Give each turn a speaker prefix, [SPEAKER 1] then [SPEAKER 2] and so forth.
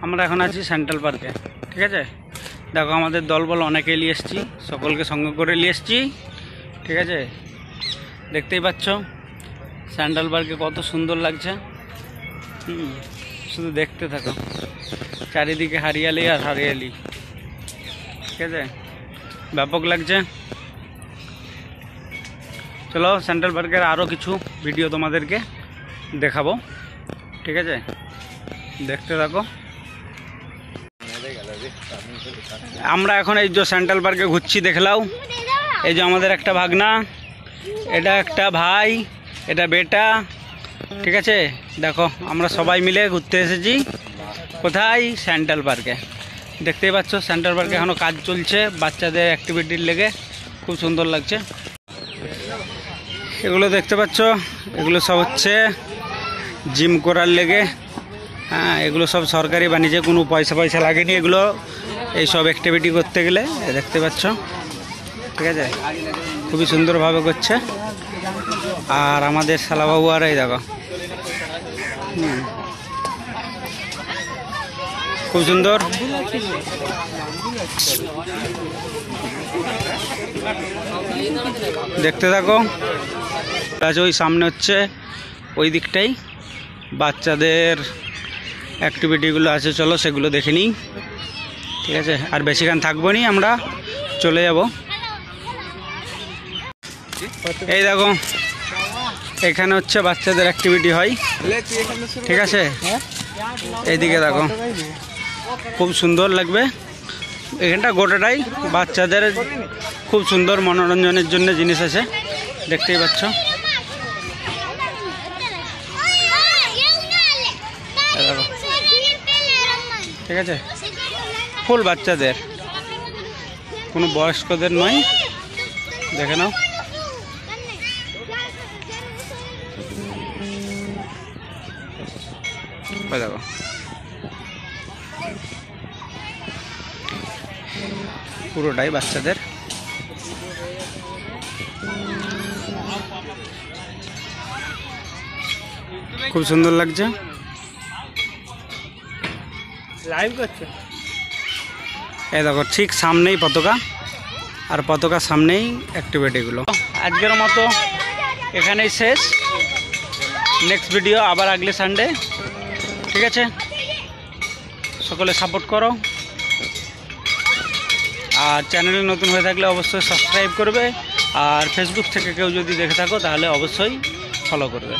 [SPEAKER 1] আমরা এখন আছি সেন্ট্রাল পার্কে, ঠিক আছে। দেখো আমাদের দলবল অনেকেই নিয়ে এসেছি, সকলকে সঙ্গে করে নিয়ে এসেছি, ঠিক আছে। দেখতেই পাচ্ছ সেন্ট্রাল পার্কে কত সুন্দর লাগছে। শুধু দেখতে থাকো, চারিদিকে হারিয়ালি আর হারিয়ালি, ঠিক আছে, ব্যাপক লাগছে। চলো সেন্ট্রাল পার্কের আরও কিছু ভিডিও তোমাদেরকে দেখাবো, ঠিক আছে, দেখতে থাকো। আমরা এখন এই যে সেন্ট্রাল পার্কে ঘুরছি, দেখলাও এই যে আমাদের একটা ভাগনা, এটা একটা ভাই, এটা বেটা, ঠিক আছে। দেখো আমরা সবাই মিলে ঘুরতে এসেছি কোথায়, সেন্ট্রাল পার্কে। দেখতেই পাচ্ছ সেন্ট্রাল পার্কে এখনও কাজ চলছে বাচ্চাদের অ্যাক্টিভিটির লেগে, খুব সুন্দর লাগছে। এগুলো দেখতে পাচ্ছ, এগুলো সব হচ্ছে জিম করার লেগে। হ্যাঁ, এগুলো সব সরকারি বানিয়েছে, কোনো পয়সা লাগেনি এগুলো এইসব অ্যাক্টিভিটি করতে গেলে। দেখতে পাচ্ছ, ঠিক আছে, খুবই সুন্দরভাবে করছে। আর আমাদের শালাবাবু আর এই দেখো, খুব সুন্দর। দেখতে থাকো। ওই সামনে হচ্ছে ওই দিকটাই বাচ্চাদের অ্যাক্টিভিটিগুলো আছে, চলো সেগুলো দেখে নিই, ঠিক আছে। আর বেশিক্ষণ থাকবো নি, আমরা চলে যাব। এই দেখো এখানে হচ্ছে বাচ্চাদের অ্যাক্টিভিটি হয়, ঠিক আছে। এইদিকে দেখো, খুব সুন্দর লাগবে এখানটা, গোটাটাই বাচ্চাদের খুব সুন্দর মনোরঞ্জনের জন্য জিনিস আছে, দেখতেই পাচ্ছ। ঠিক আছে, ফুল বাচ্চাদের, কোনো বয়স্কদের নয়, দেখে নাও। দেখো পুরোটাই বাচ্চাদের। খুব সুন্দর লাগছে। লাইভ করছে, এই দেখো ঠিক সামনেই পতাকা, আর পতাকার সামনেই অ্যাক্টিভিটিগুলো। আজকের মতো এখানেই শেষ, নেক্সট ভিডিও আবার আগলে সানডে, ঠিক আছে। সকলে সাপোর্ট করো, আর চ্যানেলে নতুন হয়ে থাকলে অবশ্যই সাবস্ক্রাইব করবে, আর ফেসবুক থেকে কেউ যদি দেখে থাকো তাহলে অবশ্যই ফলো করবে।